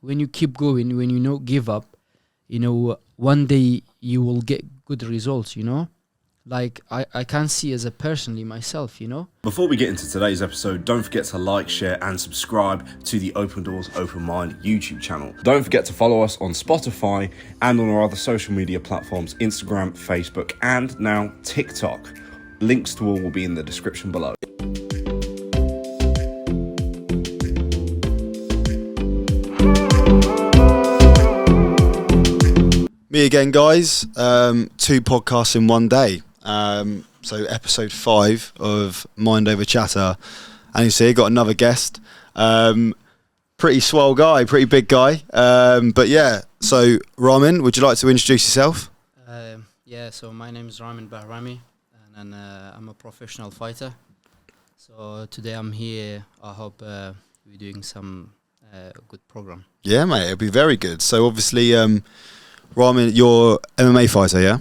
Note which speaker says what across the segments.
Speaker 1: when you keep going, when you not give up, one day you will get good results. Like I can see as a personally myself.
Speaker 2: Before we get into today's episode, don't forget to like, share and subscribe to the Open Doors, Open Mind YouTube channel. Don't forget to follow us on Spotify and on our other social media platforms, Instagram, Facebook and now TikTok. Links to all will be in the description below.
Speaker 3: Me again, guys. 2 podcasts in one day. So episode 5 of Mind Over Chatter, and you see, got another guest. Pretty swell guy, pretty big guy. But yeah, so Ramin, would you like to introduce yourself?
Speaker 1: So my name is Ramin Baharami, and I'm a professional fighter. So today I'm here. I hope we're doing some good program.
Speaker 3: Yeah, mate, it'll be very good. So obviously, Ramin, you're MMA fighter, yeah?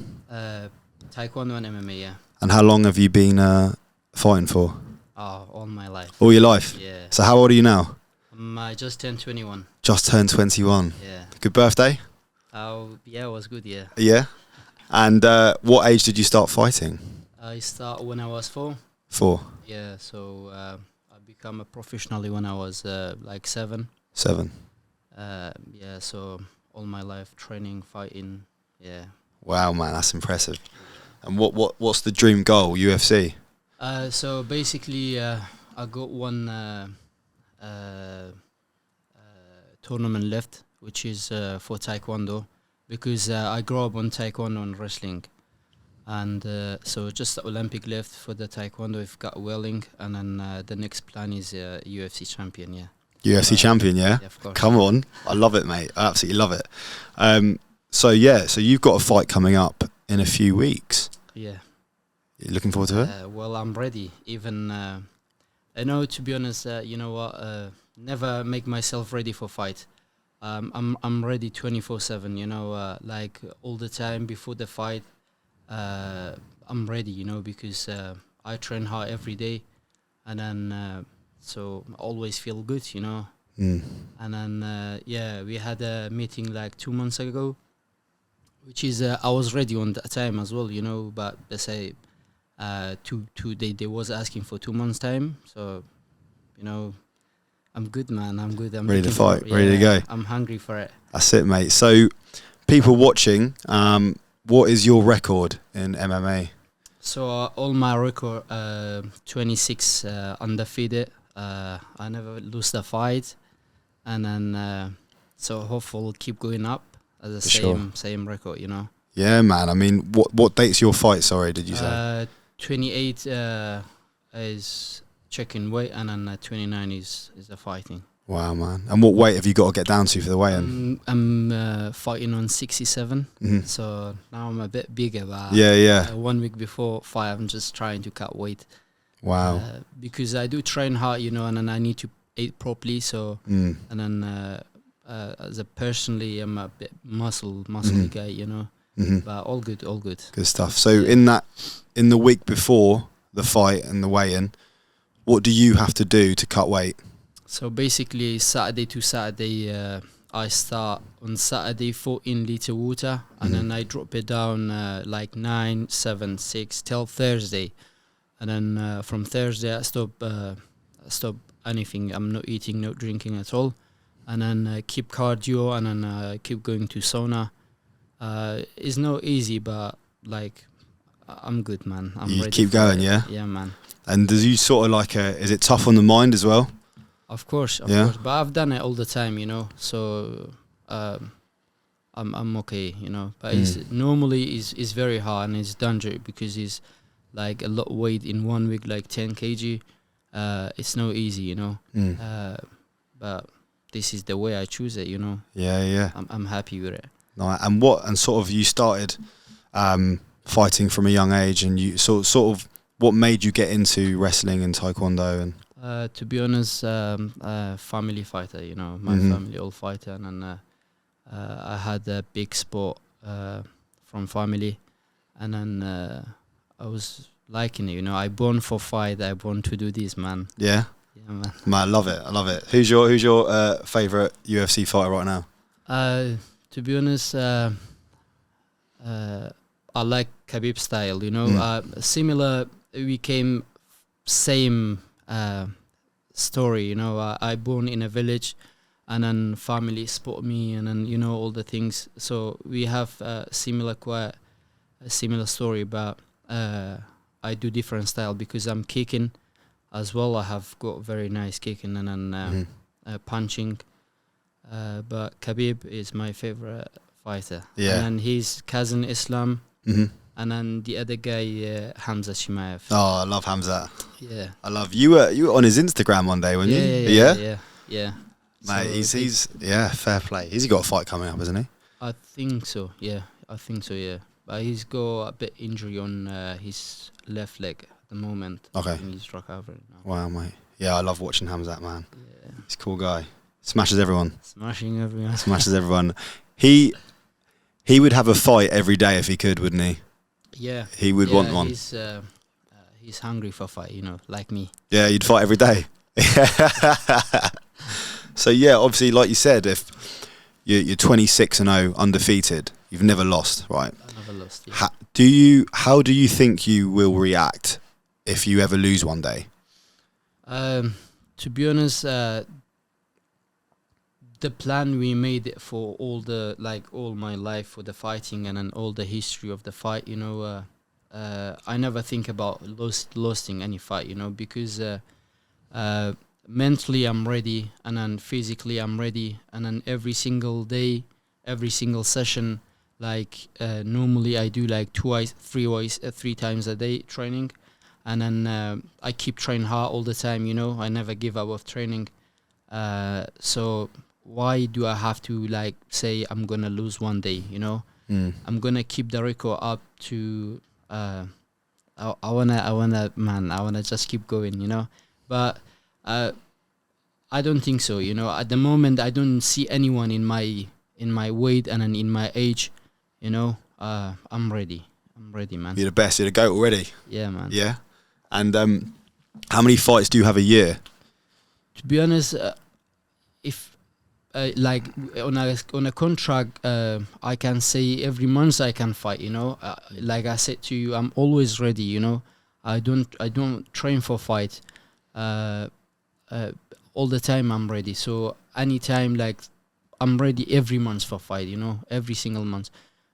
Speaker 1: Taekwondo and MMA, yeah.
Speaker 3: And how long have you been fighting for?
Speaker 1: All my life.
Speaker 3: All your life?
Speaker 1: Yeah.
Speaker 3: So how old are you now?
Speaker 1: I just turned 21.
Speaker 3: Just turned 21.
Speaker 1: Yeah.
Speaker 3: Good birthday?
Speaker 1: Yeah, it was good, yeah.
Speaker 3: Yeah? And what age did you start fighting?
Speaker 1: I started when I was 4.
Speaker 3: 4?
Speaker 1: Yeah, so I became a professional when I was like 7.
Speaker 3: 7?
Speaker 1: Yeah, so all my life training, fighting, yeah.
Speaker 3: Wow, man, that's impressive. And what's the dream goal, UFC?
Speaker 1: So basically, I got one tournament left, which is for Taekwondo, because I grew up on Taekwondo and wrestling. And so just the Olympic left for the Taekwondo, if got willing, and then the next plan is UFC champion, yeah.
Speaker 3: UFC champion, yeah?
Speaker 1: Yeah, of course.
Speaker 3: Come on. I love it, mate. I absolutely love it. So you've got a fight coming up in a few weeks.
Speaker 1: Yeah.
Speaker 3: You looking forward to it?
Speaker 1: Well, I'm ready. Even, I know, to be honest, you know what, never make myself ready for fight. I'm ready 24/7, like all the time before the fight. I'm ready, because I train hard every day, and then so I always feel good,
Speaker 3: Mm.
Speaker 1: And then we had a meeting like 2 months ago, which is I was ready on that time as well, but they say they was asking for 2 months time, so I'm good, man. I'm good. I'm
Speaker 3: ready to fight,
Speaker 1: yeah,
Speaker 3: ready to go.
Speaker 1: I'm hungry for it.
Speaker 3: That's it, mate. So people watching, what is your record in MMA?
Speaker 1: So all my record 26 undefeated. I never lose the fight, and then so hopefully keep going up as the same record,
Speaker 3: Yeah, man. I mean, what date's your fight? Sorry, did you say?
Speaker 1: 28 is checking weight, and then 29 is the fighting.
Speaker 3: Wow, man. And what weight have you got to get down to for the weigh-in?
Speaker 1: I'm fighting on 67,
Speaker 3: Mm-hmm.
Speaker 1: so now I'm a bit bigger. But 1 week before fight, I'm just trying to cut weight.
Speaker 3: Wow.
Speaker 1: Because I do train hard, and then I need to eat properly. So and then as a personally, I'm a bit muscle guy,
Speaker 3: Mm-hmm.
Speaker 1: But all good.
Speaker 3: Good stuff. So in the week before the fight and the weigh-in, what do you have to do to cut weight?
Speaker 1: So basically, Saturday to Saturday, I start on Saturday 14 liter water, and then I drop it down like 9, 7, 6 till Thursday. And then from Thursday, I stop anything. I'm not eating, not drinking at all. And then keep cardio, and then keep going to sauna. It's not easy, but like I'm good, man. I'm
Speaker 3: you
Speaker 1: ready.
Speaker 3: Keep going, yeah?
Speaker 1: Yeah, man.
Speaker 3: And does you sort of is it tough on the mind as well?
Speaker 1: Of course. But I've done it all the time, So I'm okay, But it's normally is very hard, and it's dangerous because it's like a lot of weight in 1 week, like 10 kg. It's not easy, but this is the way I choose it,
Speaker 3: Yeah.
Speaker 1: I'm happy with it.
Speaker 3: No, and sort of you started fighting from a young age, and you sort of what made you get into wrestling and taekwondo? And
Speaker 1: to be honest, family fighter, my family all fighter, and then I had a big sport from family, and then I was liking it. I born for fight. I born to do this, man.
Speaker 3: Yeah.
Speaker 1: Yeah, man.
Speaker 3: Man, I love it. Who's your favorite UFC fighter right now?
Speaker 1: To be honest, I like Khabib style. Similar. We came same story. I born in a village, and then family support me, and then all the things. So we have quite a similar story, but I do different style because I'm kicking as well. I have got very nice kicking and then punching. But Khabib is my favorite fighter.
Speaker 3: Yeah.
Speaker 1: And then his cousin Islam,
Speaker 3: Mm-hmm.
Speaker 1: and then the other guy Hamza Shimaev.
Speaker 3: Oh, I love Hamza.
Speaker 1: Yeah.
Speaker 3: I love you. You were on his Instagram one day, weren't you?
Speaker 1: Yeah.
Speaker 3: Mate,
Speaker 1: So
Speaker 3: he's fair play. He's got a fight coming up, isn't he?
Speaker 1: I think so. Yeah. But he's got a bit injury on his left leg at the moment.
Speaker 3: Okay.
Speaker 1: I think he's recovering now.
Speaker 3: Wow, mate. Yeah, I love watching Hamza, man.
Speaker 1: Yeah.
Speaker 3: He's a cool guy. Smashes everyone.
Speaker 1: Smashing everyone.
Speaker 3: Smashes everyone. He would have a fight every day if he could, wouldn't he?
Speaker 1: Yeah.
Speaker 3: He would want one.
Speaker 1: He's hungry for fight, like me.
Speaker 3: Yeah, you'd fight every day. So yeah, obviously, like you said, if you're 26-0 undefeated, you've never lost, right?
Speaker 1: I never lost. Yeah.
Speaker 3: How do you think you will react if you ever lose one day?
Speaker 1: To be honest, the plan we made it for all my life for the fighting and then all the history of the fight, I never think about losing any fight, because mentally I'm ready, and then physically I'm ready, and then every single day, every single session, normally I do like three times a day training, and then I keep training hard all the time, I never give up of training. So why do I have to say I'm gonna lose one day? I'm gonna keep the record up to. I wanna just keep going. But I don't think so. At the moment I don't see anyone in my weight and in my age. I'm ready. Man.
Speaker 3: You're the best. You're the GOAT already.
Speaker 1: Yeah, man.
Speaker 3: Yeah. And how many fights do you have a year?
Speaker 1: To be honest, if on a contract, I can say every month I can fight. Like I said to you, I'm always ready. I don't train for fight. All the time I'm ready. So anytime, I'm ready every month for fight. Every single month.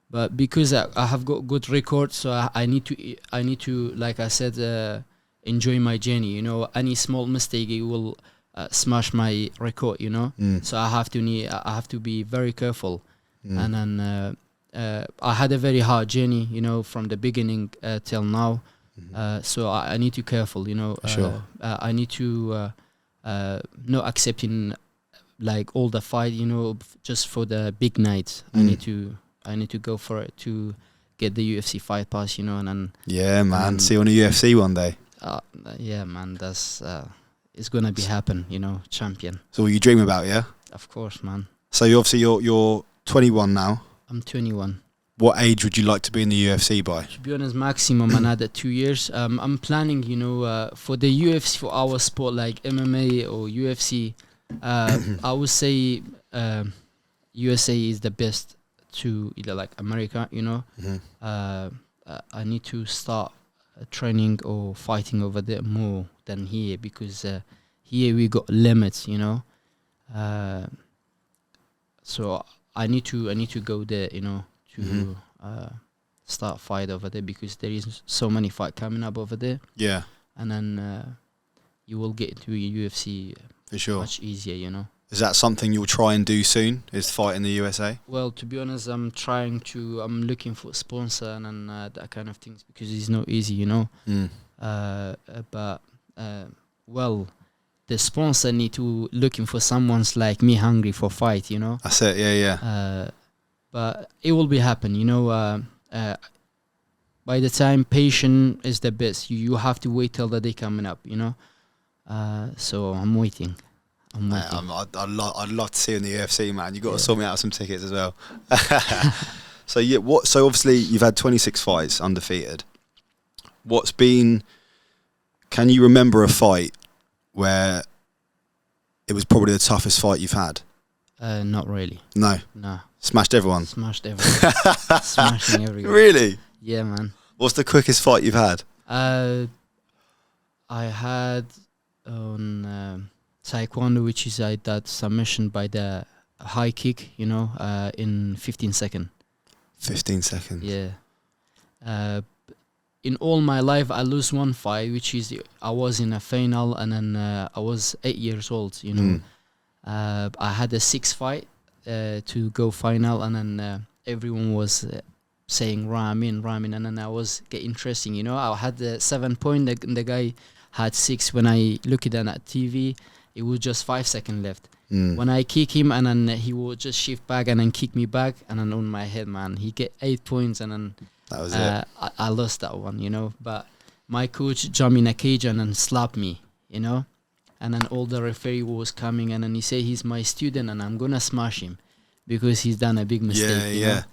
Speaker 1: But because I have got good record, so I need to, like I said, enjoy my journey. Any small mistake it will smash my record. So I have to be very careful. And then I had a very hard journey, from the beginning till now. So I need to careful.
Speaker 3: Sure.
Speaker 1: I need to not accepting all the fight. Just for the big nights. I need to go for it to get the UFC fight pass, and then.
Speaker 3: Yeah, man. See you on the UFC one day.
Speaker 1: Yeah, man. That's it's gonna be happen, champion.
Speaker 3: So what you dream about, yeah?
Speaker 1: Of course, man.
Speaker 3: So you're 21 now.
Speaker 1: I'm 21.
Speaker 3: What age would you like to be in the UFC by?
Speaker 1: To be honest, maximum another 2 years. I'm planning, for the UFC, for our sport like MMA or UFC. I would say USA is the best to either America, I need to start training or fighting over there more than here, because here we got limits, so I need to go there, to start fight over there, because there is so many fight coming up over there.
Speaker 3: Yeah.
Speaker 1: And then you will get into UFC
Speaker 3: for sure
Speaker 1: much easier,
Speaker 3: Is that something you'll try and do soon, is fight in the USA?
Speaker 1: Well, to be honest, I'm looking for a sponsor and that kind of things, because it's not easy, but the sponsor need to looking for someone's like me hungry for fight,
Speaker 3: That's it, yeah.
Speaker 1: But it will be happen, by the time patient is the best. You have to wait till the day coming up, so I'm waiting.
Speaker 3: I'd love to see you in the UFC, man. You got to sort me out some tickets as well. So yeah, so obviously you've had 26 fights undefeated. Can you remember a fight where it was probably the toughest fight you've had?
Speaker 1: Not really.
Speaker 3: No.
Speaker 1: No.
Speaker 3: Smashed everyone?
Speaker 1: Smashed everyone. Smashing everyone.
Speaker 3: Really?
Speaker 1: Yeah, man.
Speaker 3: What's the quickest fight you've had?
Speaker 1: I had on Taekwondo, which is that submission by the high kick, in 15 seconds.
Speaker 3: 15 seconds.
Speaker 1: Yeah. In all my life, I lose one fight, which is I was in a final, and then I was 8 years old. I had a 6 fight to go final, and then everyone was saying Ramin, and then I was getting interesting. I had the 7 point, the guy had 6. When I look at it at TV, it was just 5 seconds left. When I kick him, and then he would just shift back and then kick me back, and then on my head, man, he get 8 points, and then
Speaker 3: that was it.
Speaker 1: I lost that one, but my coach jumped in a cage and then slapped me, and then all the referee was coming, and then he said he's my student and I'm gonna smash him because he's done a big mistake.
Speaker 3: Yeah.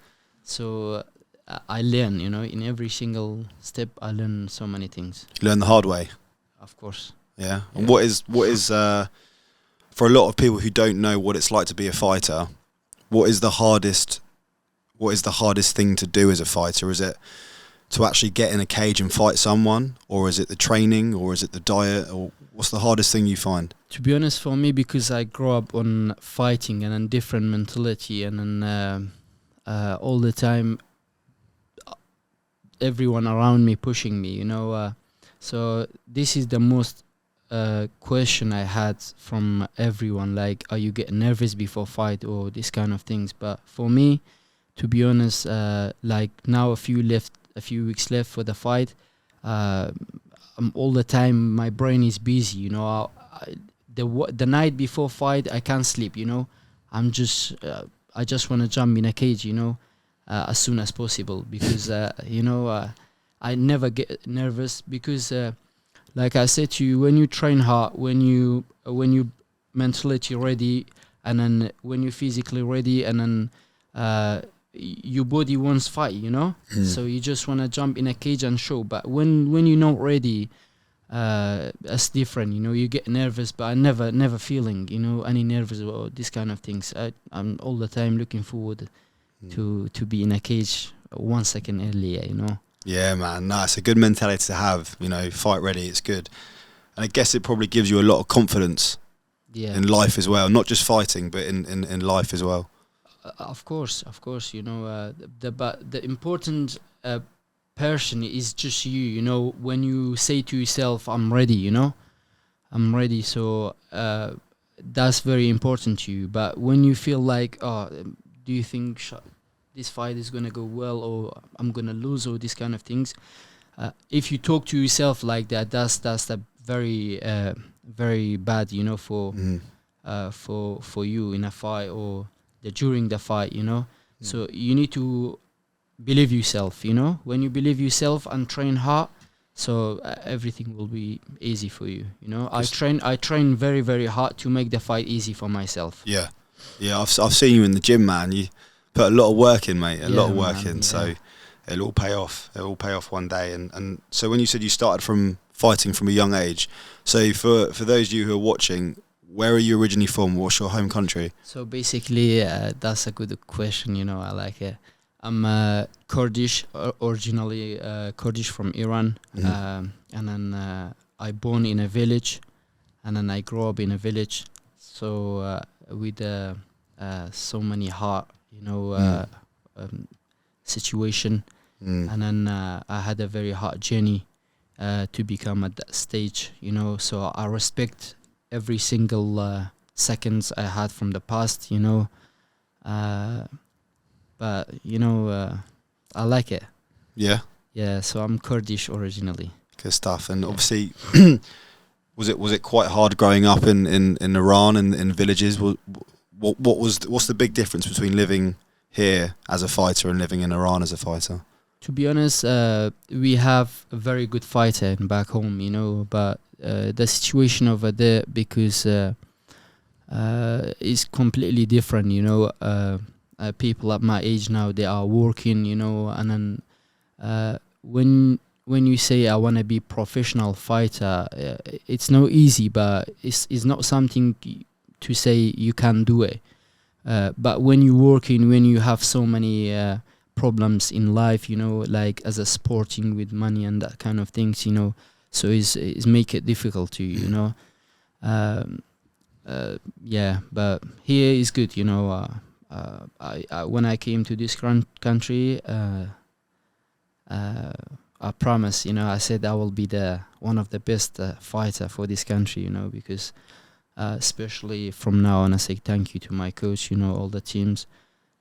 Speaker 1: So I learn, in every single step I learn so many things.
Speaker 3: You learn the hard way.
Speaker 1: Of course.
Speaker 3: Yeah. And what is for a lot of people who don't know what it's like to be a fighter, what is the hardest thing to do as a fighter? Is it to actually get in a cage and fight someone, or is it the training, or is it the diet, or what's the hardest thing you find?
Speaker 1: To be honest, for me, because I grew up on fighting and then different mentality, and then all the time everyone around me pushing me, so this is the most question I had from everyone, like, are you getting nervous before fight or this kind of things? But for me, to be honest, like now a few weeks left for the fight, all the time my brain is busy, the night before fight I can't sleep, I'm just I just want to jump in a cage, as soon as possible, because I never get nervous, because like I said to you, when you train hard, when you mentally ready, and then when you're physically ready, and then your body wants fight, so you just want to jump in a cage and show. But when you're not ready, it's different, you get nervous. But I never feeling any nervous or this kind of things. I'm all the time looking forward to be in a cage 1 second earlier,
Speaker 3: Yeah, man, no, it's a good mentality to have, fight ready, it's good. And I guess it probably gives you a lot of confidence in life as well, not just fighting, but in life as well.
Speaker 1: Of course, the important person is just you, when you say to yourself, I'm ready, I'm ready, so that's very important to you. But when you feel like, do you think this fight is going to go well, or I'm going to lose, or this kind of things, if you talk to yourself like that, that's a very very bad, for you in a fight, or during the fight, so you need to believe yourself, when you believe yourself and train hard, so everything will be easy for you. I train very, very hard to make the fight easy for myself.
Speaker 3: Yeah I've seen you in the gym, man. You put a lot of work in, mate, lot of work in. So it'll all pay off one day. And so when you said you started from fighting from a young age, so for those of you who are watching, where are you originally from? What's your home country?
Speaker 1: So basically, that's a good question. I like it. I'm Kurdish, originally Kurdish from Iran, and then I born in a village, and then I grew up in a village. So with so many hard, situation, and then I had a very hard journey to become at that stage. So I respect every single seconds I had from the past, but I like it. Yeah, so I'm Kurdish originally.
Speaker 3: Good stuff. And obviously was it quite hard growing up in Iran and in villages? What's the big difference between living here as a fighter and living in Iran as a fighter?
Speaker 1: To be honest, we have a very good fighter back home, but the situation over there, because is completely different, people at my age now, they are working, and then when you say I want to be professional fighter, it's not easy, but it's not something to say you can do it. But when you're working, when you have so many problems in life, like as a sporting with money and that kind of things, so it's make it difficult to yeah. But here is good, I when I came to this country, I promise, I said I will be the one of the best fighter for this country, because especially from now on, I say thank you to my coach, all the teams.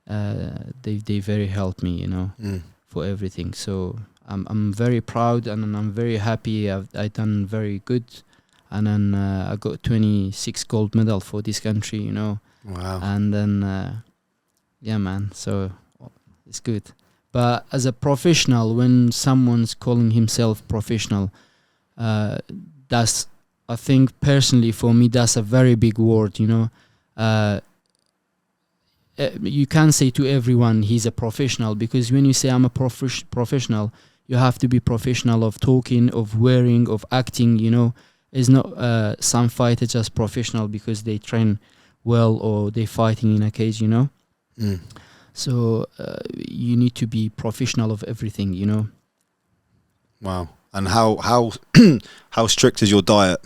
Speaker 1: They very helped me, for everything. So I'm very proud and I'm very happy. I done very good, and then I got 26 gold medal for this country,
Speaker 3: Wow.
Speaker 1: And then yeah, man. So it's good. But as a professional, when someone's calling himself professional, that's, I think personally for me, that's a very big word, you can't say to everyone he's a professional, because when you say I'm a professional, you have to be professional of talking, of wearing, of acting, It's not some fighter just professional because they train well or they fighting in a cage, So you need to be professional of everything,
Speaker 3: Wow. And how how strict is your diet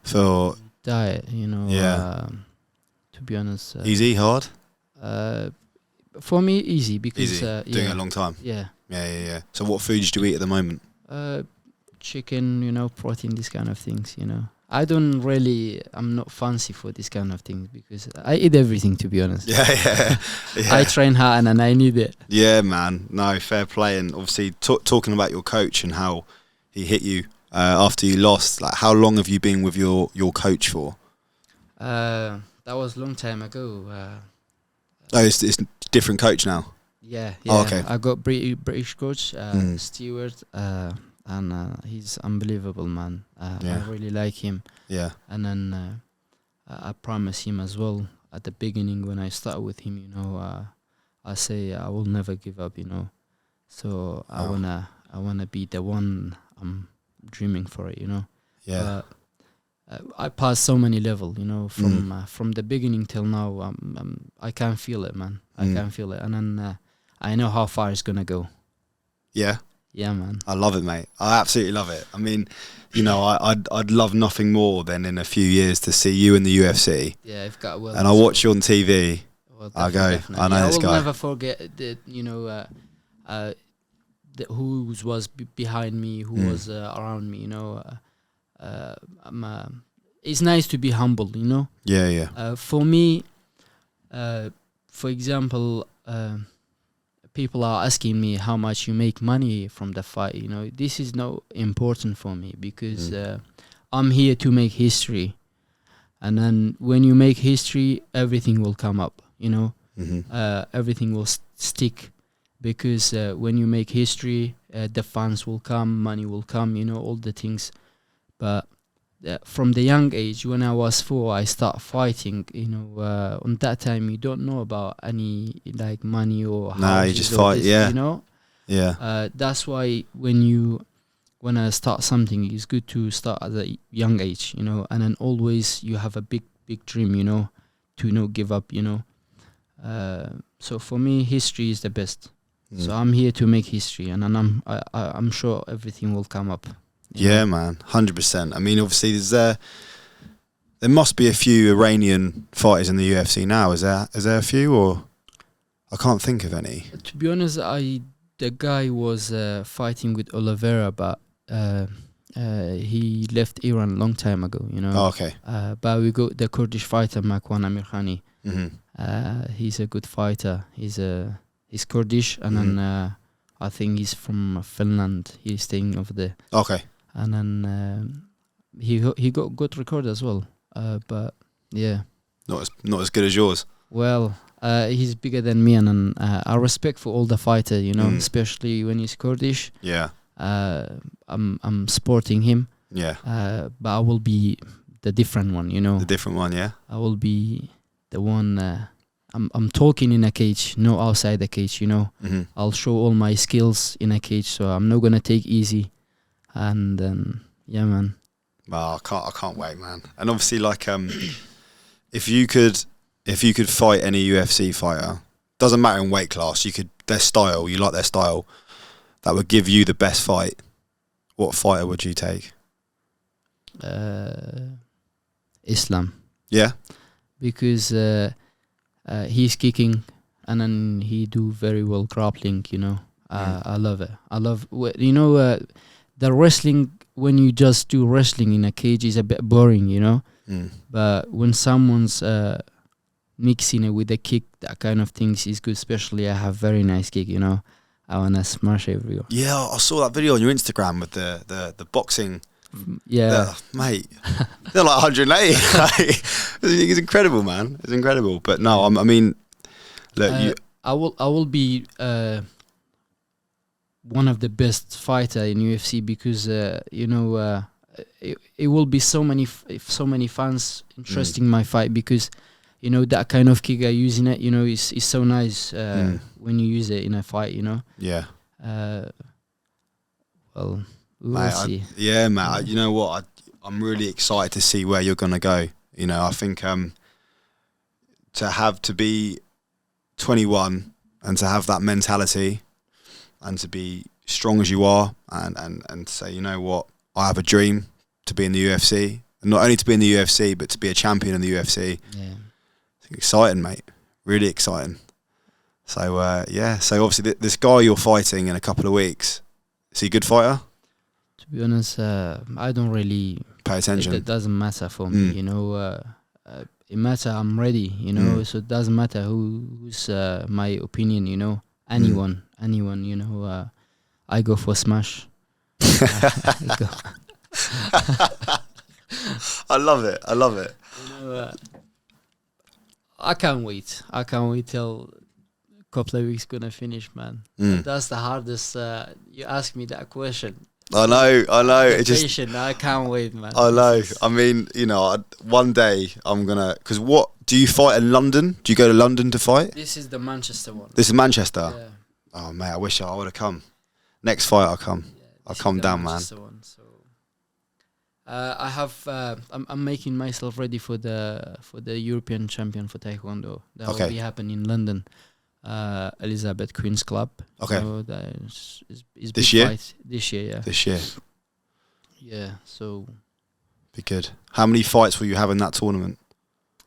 Speaker 3: for
Speaker 1: Diet,
Speaker 3: Yeah.
Speaker 1: to be honest.
Speaker 3: easy, hard?
Speaker 1: For me, easy because
Speaker 3: Easy. Doing it a long time.
Speaker 1: Yeah.
Speaker 3: Yeah. So what foods do you eat at the moment?
Speaker 1: Chicken, protein, these kind of things, I'm not fancy for this kind of things because I eat everything, to be honest.
Speaker 3: Yeah.
Speaker 1: I train hard and I need it.
Speaker 3: Yeah, man. No, fair play. And obviously, talking about your coach and how he hit you after you lost, like how long have you been with your coach for?
Speaker 1: That was a long time ago.
Speaker 3: It's different coach now.
Speaker 1: Yeah.
Speaker 3: Oh, okay.
Speaker 1: I got British coach, Stewart, and he's unbelievable, man.
Speaker 3: Yeah.
Speaker 1: I really like him.
Speaker 3: Yeah.
Speaker 1: And then I promised him as well at the beginning when I started with him, I say I will never give up, So I wanna be the one I'm dreaming for it,
Speaker 3: Yeah.
Speaker 1: I passed so many levels, from the beginning till now. I can feel it, man. I can feel it, and then I know how far it's gonna go.
Speaker 3: Yeah.
Speaker 1: Yeah, man.
Speaker 3: I love it, mate. I absolutely love it. I mean, I'd love nothing more than in a few years to see you in the UFC.
Speaker 1: Yeah, I've got well.
Speaker 3: And I watch you on TV.
Speaker 1: Well,
Speaker 3: I go,
Speaker 1: definitely.
Speaker 3: I know this
Speaker 1: I will
Speaker 3: guy.
Speaker 1: never forget that. Who was behind me, who was around me. It's nice to be humble.
Speaker 3: Yeah.
Speaker 1: For me, for example, people are asking me how much you make money from the fight. This is not important for me because I'm here to make history, and then when you make history, everything will come up. Everything will stick, because when you make history, the fans will come, money will come. All the things. But from the young age, when I was 4, I start fighting. On that time, you don't know about any like money or
Speaker 3: No, you just fight. Yeah. Yeah.
Speaker 1: That's why when I start something, it's good to start at a young age. And then always you have a big dream. To not give up. So for me, history is the best. So I'm here to make history, and I'm sure everything will come up.
Speaker 3: Yeah, man, 100%. I mean, obviously, there must be a few Iranian fighters in the UFC now. Is there a few, or I can't think of any?
Speaker 1: To be honest, the guy was fighting with Oliveira, but he left Iran a long time ago.
Speaker 3: Oh, okay.
Speaker 1: But we got the Kurdish fighter Makwan Amirkhani.
Speaker 3: Mm-hmm.
Speaker 1: He's a good fighter. He's Kurdish, and then I think he's from Finland. He's staying over there.
Speaker 3: Okay.
Speaker 1: And then he got good record as well. But yeah,
Speaker 3: not as good as yours.
Speaker 1: Well, he's bigger than me, and then I respect for all the fighter, especially when he's Kurdish.
Speaker 3: Yeah.
Speaker 1: I'm supporting him.
Speaker 3: Yeah.
Speaker 1: But I will be the different one,
Speaker 3: The different one, yeah.
Speaker 1: I will be the one. I'm talking in a cage, no outside the cage.
Speaker 3: Mm-hmm.
Speaker 1: I'll show all my skills in a cage, so I'm not gonna take easy. And yeah, man.
Speaker 3: Well, I can't wait, man. And obviously, like, if you could fight any UFC fighter, doesn't matter in weight class, their style, you like their style, that would give you the best fight, what fighter would you take?
Speaker 1: Islam.
Speaker 3: Yeah?
Speaker 1: Because he's kicking and then he do very well grappling, you know. I love it. The wrestling, when you just do wrestling in a cage, is a bit boring, you know. But when someone's mixing it with a kick, that kind of things is good. Especially I have very nice kick, you know. I wanna smash everyone.
Speaker 3: Yeah, I saw that video on your Instagram with the boxing.
Speaker 1: Yeah,
Speaker 3: mate, they're like 180. It's incredible, man. It's incredible. But no, I mean, look,
Speaker 1: I will be one of the best fighter in UFC because it will be so many fans interesting my fight because that kind of kick I use in it, is so nice when you use it in a fight,
Speaker 3: Yeah.
Speaker 1: Well, we'll see.
Speaker 3: Mate. You know what? I'm really excited to see where you're gonna go. I think to be 21 and to have that mentality and to be strong as you are and say, you know what, I have a dream to be in the UFC, and not only to be in the UFC but to be a champion in the UFC.
Speaker 1: Yeah.
Speaker 3: It's exciting, mate. Really exciting. So so obviously this guy you're fighting in a couple of weeks, is he a good fighter?
Speaker 1: To be honest, I don't really
Speaker 3: pay attention.
Speaker 1: It doesn't matter for me, it matter I'm ready, so it doesn't matter who's my opinion, anyone, I go for smash.
Speaker 3: I love it.
Speaker 1: I can't wait till a couple of weeks gonna finish, man. That's the hardest. You ask me that question.
Speaker 3: I know. It's just
Speaker 1: I can't wait, man.
Speaker 3: I know. I mean, one day I'm gonna. Because what do you fight in London? Do you go to London to fight?
Speaker 1: This is the Manchester one.
Speaker 3: This is Manchester.
Speaker 1: Yeah.
Speaker 3: Oh mate, I wish I would have come. Next fight, I'll come.
Speaker 1: Yeah,
Speaker 3: I'll come down, man.
Speaker 1: One, so I have. I'm making myself ready for the European champion for Taekwondo. That will be happening in London. Elizabeth Queen's Club.
Speaker 3: Okay.
Speaker 1: So that is
Speaker 3: this year?
Speaker 1: Fight. This year, yeah.
Speaker 3: This year.
Speaker 1: Yeah, so.
Speaker 3: Be good. How many fights will you have in that tournament?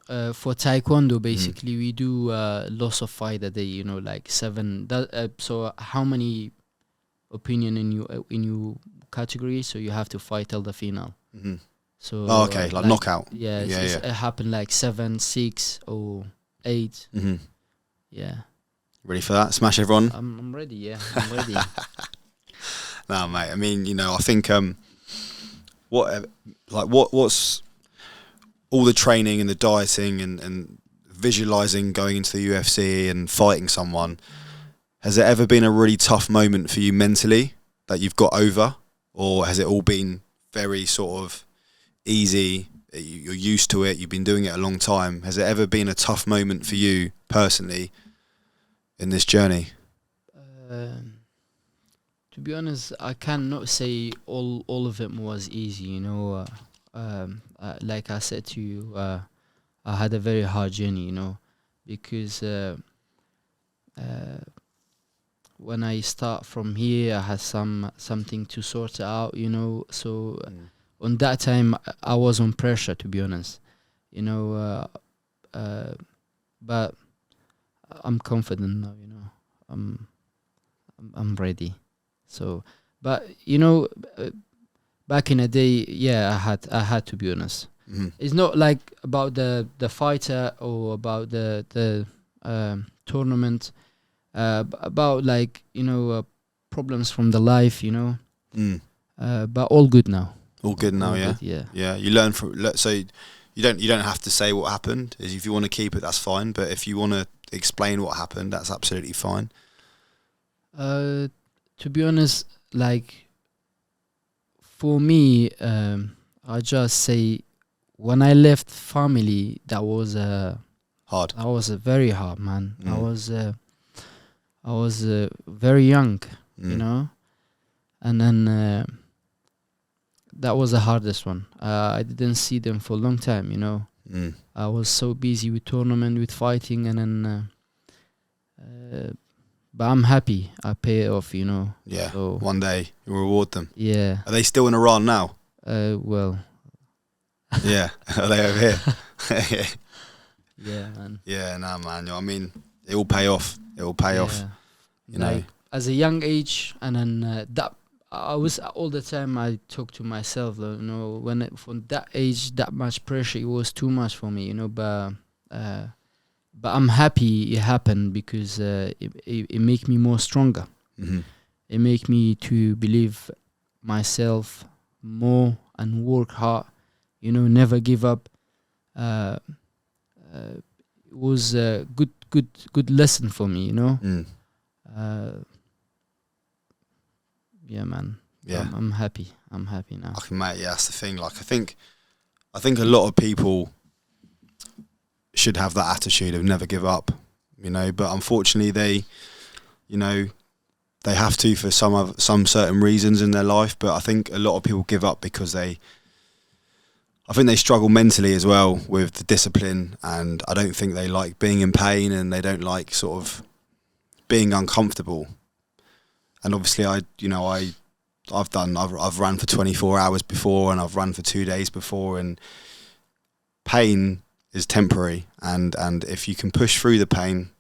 Speaker 1: For Taekwondo, basically, we do lots of fight a day, like 7. So how many opinion in your category? So you have to fight till the final.
Speaker 3: Mm-hmm.
Speaker 1: So.
Speaker 3: Like knockout.
Speaker 1: Yeah, it happened like 7, 6, or 8.
Speaker 3: Mm-hmm.
Speaker 1: Yeah.
Speaker 3: Ready for that? Smash everyone?
Speaker 1: I'm ready, yeah. I'm ready.
Speaker 3: No, mate. I mean, I think what's all the training and the dieting and visualizing going into the UFC and fighting someone. Has there ever been a really tough moment for you mentally that you've got over, or has it all been very sort of easy? You're used to it. You've been doing it a long time. Has there ever been a tough moment for you personally in this journey?
Speaker 1: To be honest, I cannot say all of it was easy. Like I said to you, I had a very hard journey. Because when I start from here, I had something to sort out. So on that time, I was on pressure. To be honest, but I'm confident now. I'm ready. So, but back in the day, yeah, I had to be honest.
Speaker 3: Mm-hmm.
Speaker 1: It's not like about the fighter or about the tournament, about like problems from the life, but all good now.
Speaker 3: All good now, yeah.
Speaker 1: Good,
Speaker 3: yeah. You learn from. So you don't have to say what happened. If you want to keep it, that's fine. But if you want to explain what happened, that's absolutely fine.
Speaker 1: To be honest, like for me, I just say when I left family, that was
Speaker 3: hard.
Speaker 1: That was very hard, man. I was very young, and then that was the hardest one. I didn't see them for a long time, I was so busy with tournament, with fighting, and then. But I'm happy. I pay it off, you know.
Speaker 3: Yeah.
Speaker 1: So,
Speaker 3: one day you'll reward them.
Speaker 1: yeah.
Speaker 3: Are they still in Iran now?
Speaker 1: Well.
Speaker 3: Yeah. Are they over here?
Speaker 1: Yeah, man.
Speaker 3: Yeah, nah, man. I mean, it will pay off. It will pay off. You know.
Speaker 1: Like, as a young age, and then that I was all the time. I talk to myself, you know, from that age, that much pressure, it was too much for me, you know. But I'm happy it happened because it make me more stronger.
Speaker 3: Mm-hmm.
Speaker 1: It make me to believe myself more and work hard. You know, never give up. It was a good lesson for me. You know. Yeah, man.
Speaker 3: Yeah,
Speaker 1: I'm happy. I'm happy now.
Speaker 3: Okay, mate. Yeah, that's the thing. Like, I think a lot of people should have that attitude of never give up, you know. But unfortunately, they have to for some certain reasons in their life. But I think a lot of people give up because I think they struggle mentally as well with the discipline, and I don't think they like being in pain, and they don't like sort of being uncomfortable. And obviously, I've run for 24 hours before, and I've run for 2 days before, and pain is temporary, and if you can push through the pain,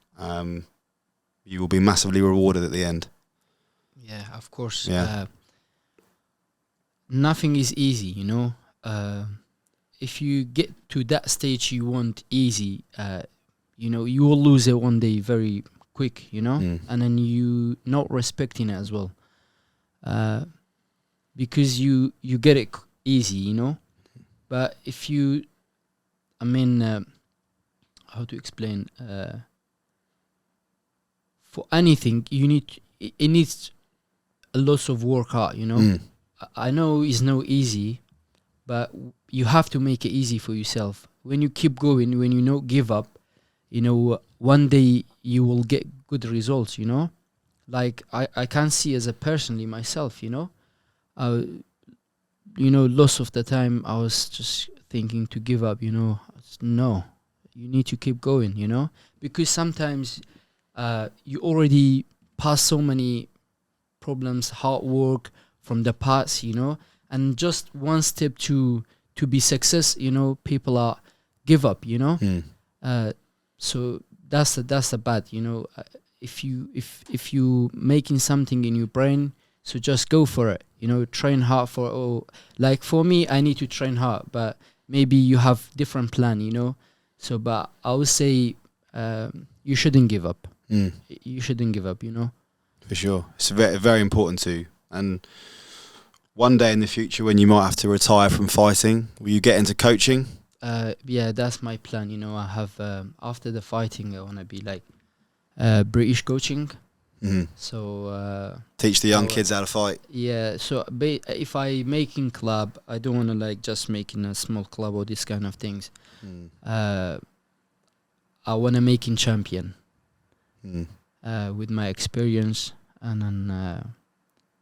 Speaker 3: you will be massively rewarded at the end.
Speaker 1: Yeah, of course.
Speaker 3: Yeah.
Speaker 1: Nothing is easy, you know. If you get to that stage you want easy, you know, you will lose it one day very quick, you know, and then you not respecting it as well, because you get it easy, you know. But if you, I mean, how to explain? For anything, it needs a lot of work hard, you know. I know it's not easy, but you have to make it easy for yourself. When you keep going, when you don't give up, you know, one day you will get good results, you know. Like I can see as a personally myself, you know. You know, lots of the time I was just thinking to give up, you know. No, you need to keep going, you know, because sometimes you already passed so many problems, hard work from the past, you know, and just one step to be success, you know, people are give up, you know. So that's the bad, you know. If you making something in your brain, so just go for it, you know. Train hard like for me, I need to train hard, but maybe you have different plan, you know. So, but I would say you shouldn't give up. You shouldn't give up, you know.
Speaker 3: For sure, it's very, very important too. And one day in the future, when you might have to retire from fighting, will you get into coaching?
Speaker 1: Yeah, that's my plan. You know, I have after the fighting, I want to be like British coaching. So
Speaker 3: teach the young kids how to fight.
Speaker 1: Yeah. So if I making club, I don't want to like just making a small club or this kind of things. I want to making champion. With my experience, and then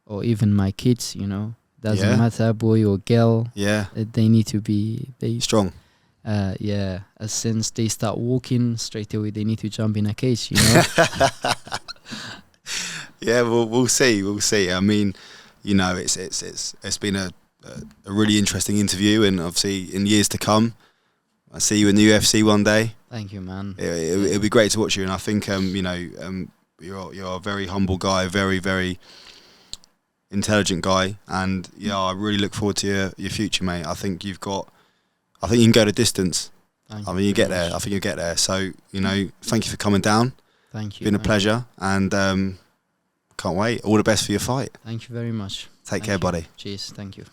Speaker 1: or even my kids, you know, doesn't matter, boy or girl. Yeah, they need to be
Speaker 3: strong.
Speaker 1: Yeah, as since they start walking straight away, they need to jump in a cage, you know.
Speaker 3: Yeah, we'll see. I mean, you know, it's been a really interesting interview, and obviously in years to come, I'll see you in the UFC one day.
Speaker 1: Thank you, man.
Speaker 3: It'll be great to watch you, and I think you know, you're a very humble guy, very, very intelligent guy, and yeah, I really look forward to your future, mate. I think you can go the distance. I mean, you get there. I think you'll get there. So, you know, thank you for coming down.
Speaker 1: Thank you.
Speaker 3: It's been a pleasure, and can't wait. All the best for your fight.
Speaker 1: Thank you very much.
Speaker 3: Take care, buddy.
Speaker 1: Cheers. Thank you.